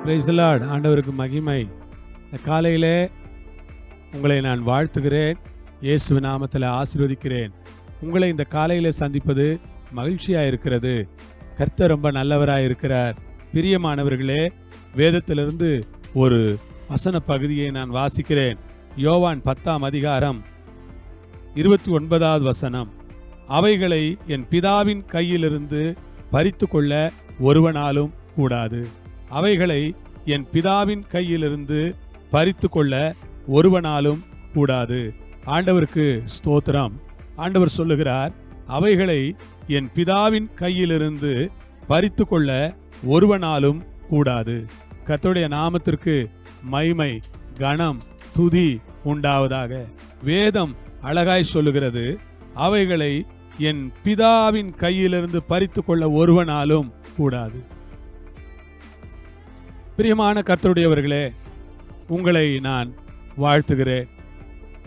Praise the Lord. ஆண்டவருக்கு மகிமை. இந்த காலையிலே உங்களை நான் வாழ்த்துகிறேன், இயேசுவின் நாமத்தில் ஆசீர்வதிக்கிறேன். உங்களை இந்த காலையிலே சந்திப்பது மகிழ்ச்சியாக இருக்கிறது. கர்த்தர் ரொம்ப நல்லவராக இருக்கிறார். பிரியமானவர்களே, வேதத்திலிருந்து ஒரு வசன பகுதியை நான் வாசிக்கிறேன். யோவான் 10ஆம் அதிகாரம் 29வது வசனம். அவைகளை என் பிதாவின் கையிலிருந்து பறித்து கொள்ள ஒருவனாலும் கூடாது. அவைகளை என் பிதாவின் கையிலிருந்து பறித்து கொள்ள ஒருவனாலும் கூடாது. ஆண்டவருக்கு ஸ்தோத்திரம். ஆண்டவர் சொல்லுகிறார், அவைகளை என் பிதாவின் கையிலிருந்து பறித்து கொள்ள ஒருவனாலும் கூடாது. கர்த்தருடைய நாமத்திற்கு மகிமை, கனம், துதி உண்டாவதாக. வேதம் அழகாய் சொல்லுகிறது, அவைகளை என் பிதாவின் கையிலிருந்து பறித்து கொள்ள ஒருவனாலும் கூடாது. பிரியமான கர்த்தருடையவர்களே, உங்களை நான் வாழ்த்துகிறேன்,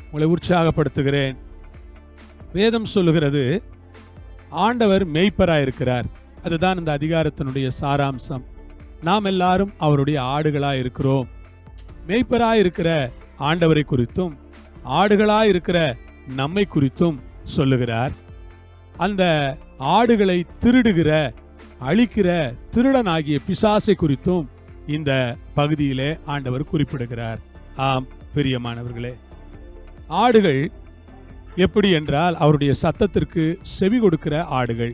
உங்களை உற்சாகப்படுத்துகிறேன். வேதம் சொல்லுகிறது, ஆண்டவர் மேய்ப்பராயிருக்கிறார். அதுதான் இந்த அதிகாரத்தினுடைய சாராம்சம். நாம் எல்லாரும் அவருடைய ஆடுகளாய் இருக்கிறோம். மேய்ப்பராயிருக்கிற ஆண்டவரை குறித்தும் ஆடுகளாயிருக்கிற நம்மை குறித்தும் சொல்லுகிறார். அந்த ஆடுகளை திருடுகிற, அழிக்கிற திருடனாகிய பிசாசை குறித்தும் இந்த பகுதியிலே ஆண்டவர் குறிப்பிடுகிறார். ஆம் பிரியமானவர்களே, ஆடுகள் எப்படி என்றால் அவருடைய சத்தத்திற்கு செவி கொடுக்கிற ஆடுகள்,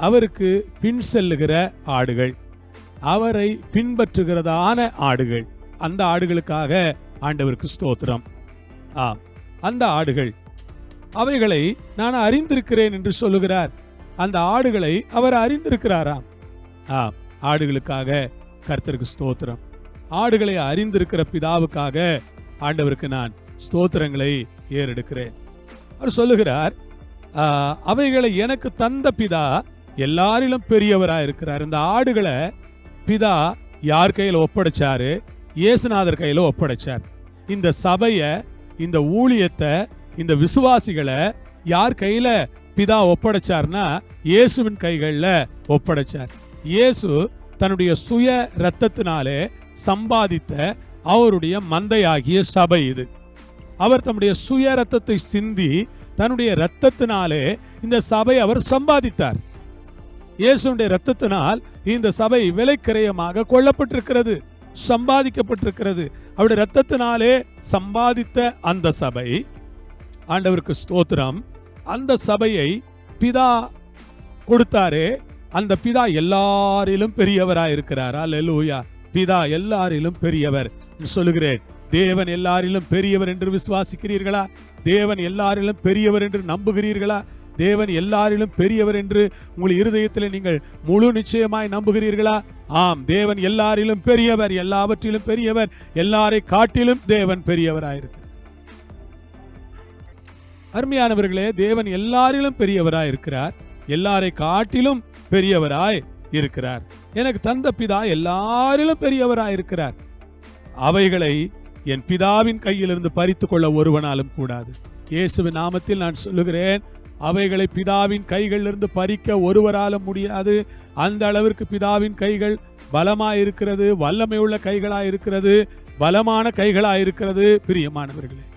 அவருக்கு பின் செல்லுகிற ஆடுகள், அவரை பின்பற்றுகிறதான ஆடுகள். அந்த ஆடுகளுக்காக ஆண்டவருக்கு ஸ்தோத்திரம். ஆம், அந்த ஆடுகள், அவைகளை நான் அறிந்திருக்கிறேன் என்று சொல்லுகிறார். அந்த ஆடுகளை அவர் அறிந்திருக்கிறாராம். ஆம், ஆடுகளுக்காக கர்த்தருக்கு ஸ்தோத்திரம். ஆடுகளை அறிந்திருக்கிற பிதாவுக்காக ஆண்டவருக்கு நான் ஸ்தோத்திரங்களை ஏறெடுக்கிறேன். அவர் சொல்லுகிறார், அவைகளை எனக்கு தந்த பிதா எல்லாரிலும் பெரியவராக இருக்கிறார். இந்த ஆடுகளை பிதா யார் கையில் ஒப்படைச்சாரு? இயேசுநாதர் கையில் ஒப்படைச்சார். இந்த சபையை, இந்த ஊழியத்தை, இந்த விசுவாசிகளை யார் கையில பிதா ஒப்படைச்சார்னா இயேசுவின் கைகளில் ஒப்படைச்சார். இயேசு தன்னுடைய சுய இரத்தத்தினாலே சம்பாதித்த அவருடைய மந்தையாகிய சபை இது. அவர் தம்முடைய சுய இரத்தத்தை சிந்தி தன்னுடைய இரத்தத்தினாலே இந்த சபை அவர் சம்பாதித்தார். இயேசுடைய இரத்தத்தினால் இந்த சபை விலைக்கிரயமாக கொள்ளப்பட்டிருக்கிறது, சம்பாதிக்கப்பட்டிருக்கிறது. அவருடைய இரத்தத்தினாலே சம்பாதித்த அந்த சபை, ஆண்டவருக்கு ஸ்தோத்திரம், அந்த சபையை பிதா கொடுத்தாரே, அந்த பிதா எல்லாரிலும் பெரியவராயிருக்கிறார். அல்லேலூயா. பிதா எல்லாரிலும் பெரியவர் சொல்லுகிறேன். தேவன் எல்லாரிலும் பெரியவர் என்று விசுவாசிக்கிறீர்களா? தேவன் எல்லாரிலும் பெரியவர் என்று நம்புகிறீர்களா? தேவன் எல்லாரிலும் பெரியவர் என்று உங்கள் இருதயத்தில் நீங்கள் முழு நிச்சயமாய் நம்புகிறீர்களா? ஆம், தேவன் எல்லாரிலும் பெரியவர், எல்லாவற்றிலும் பெரியவர், எல்லாரை காட்டிலும் தேவன் பெரியவராயிருக்கிறார். அருமையானவர்களே, தேவன் எல்லாரிலும் பெரியவராய் இருக்கிறார், எல்லாரை காட்டிலும் பெரியவராய் இருக்கிறார். எனக்கு தந்த பிதா எல்லாரிலும் பெரியவராய் இருக்கிறார். அவைகளை என் பிதாவின் கையிலிருந்து பறித்து கொள்ள ஒருவனாலும் கூடாது. இயேசுவின் நாமத்தில் நான் சொல்லுகிறேன், அவைகளை பிதாவின் கைகளிலிருந்து பறிக்க ஒருவராலும் முடியாது. அந்த அளவிற்கு பிதாவின் கைகள் பலமாயிருக்கிறது, வல்லமை உள்ள கைகளாயிருக்கிறது, பலமான கைகளாயிருக்கிறது. பிரியமானவர்களே,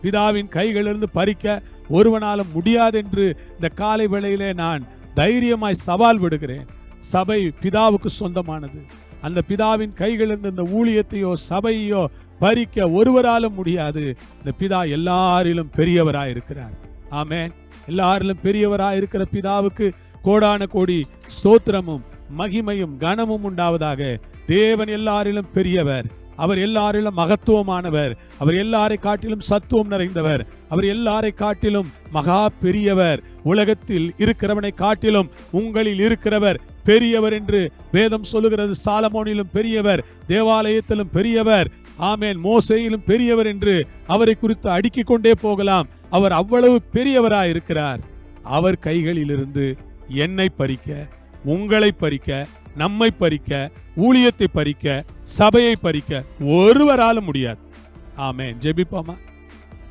பிதாவின் கைகளிலிருந்து பறிக்க ஒருவனாலும் முடியாது என்று இந்த காலை வேளையிலே நான் தைரியமாய் சவால் விடுகிறேன். சபை பிதாவுக்கு சொந்தமானது. அந்த பிதாவின் கைகளிலிருந்து இந்த ஊழியத்தையோ சபையோ பறிக்க ஒருவராலும் முடியாது. இந்த பிதா எல்லாரிலும் பெரியவராயிருக்கிறார். ஆமென். எல்லாரிலும் பெரியவராயிருக்கிற பிதாவுக்கு கோடான கோடி ஸ்தோத்திரமும் மகிமையும் கனமும் உண்டாவதாக. தேவன் எல்லாரிலும் பெரியவர், அவர் எல்லாரிலும் மகத்துவமானவர், அவர் எல்லாரை காட்டிலும் சத்துவம் நிறைந்தவர், அவர் எல்லாரை காட்டிலும் மகா பெரியவர். உலகத்தில் இருக்கிறவனை காட்டிலும் உங்களில் இருக்கிறவர் பெரியவர் என்று வேதம் சொல்லுகிறது. சாலமோனிலும் பெரியவர், தேவாலயத்திலும் பெரியவர், ஆமேன், மோசேயிலும் பெரியவர் என்று அவரை குறித்து அடுக்கிக் கொண்டே போகலாம். அவர் அவ்வளவு பெரியவராய் இருக்கிறார். அவர் கைகளிலிருந்து என்னை பறிக்க, உங்களை பறிக்க, நம்மை பறிக்க, ஊழியத்தை பறிக்க, சபையை பறிக்க ஒருவராலும் முடியாது. ஆமென். ஜெபிப்போமா.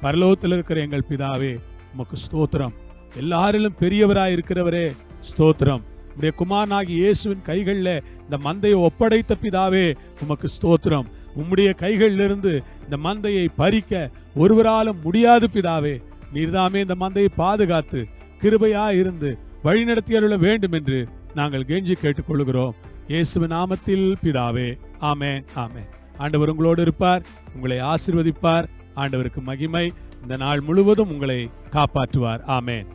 பரலோகத்தில் இருக்கிற எங்கள் பிதாவே, உமக்கு ஸ்தோத்திரம். எல்லாரிலும் பெரியவராய் இருக்கிறவரே ஸ்தோத்திரம். உம்முடைய குமாரனாகிய இயேசுவின் கைகளில் இந்த மந்தையை ஒப்படைத்த பிதாவே உமக்கு ஸ்தோத்திரம். உம்முடைய கைகளிலிருந்து இந்த மந்தையை பறிக்க ஒருவராலும் முடியாது பிதாவே. நீர்தாமே இந்த மந்தையை பாதுகாத்து கிருபையா இருந்து வழிநடத்தி அருள வேண்டும் என்று நாங்கள் கெஞ்சி கேட்டுக்கொள்கிறோம். இயேசுவின் நாமத்தில் பிதாவே, ஆமென், ஆமென். ஆண்டவர் உங்களோடு இருப்பார், உங்களை ஆசீர்வதிப்பார். ஆண்டவருக்கு மகிமை. இந்த நாள் முழுவதும் உங்களை காப்பாற்றுவார். ஆமென்.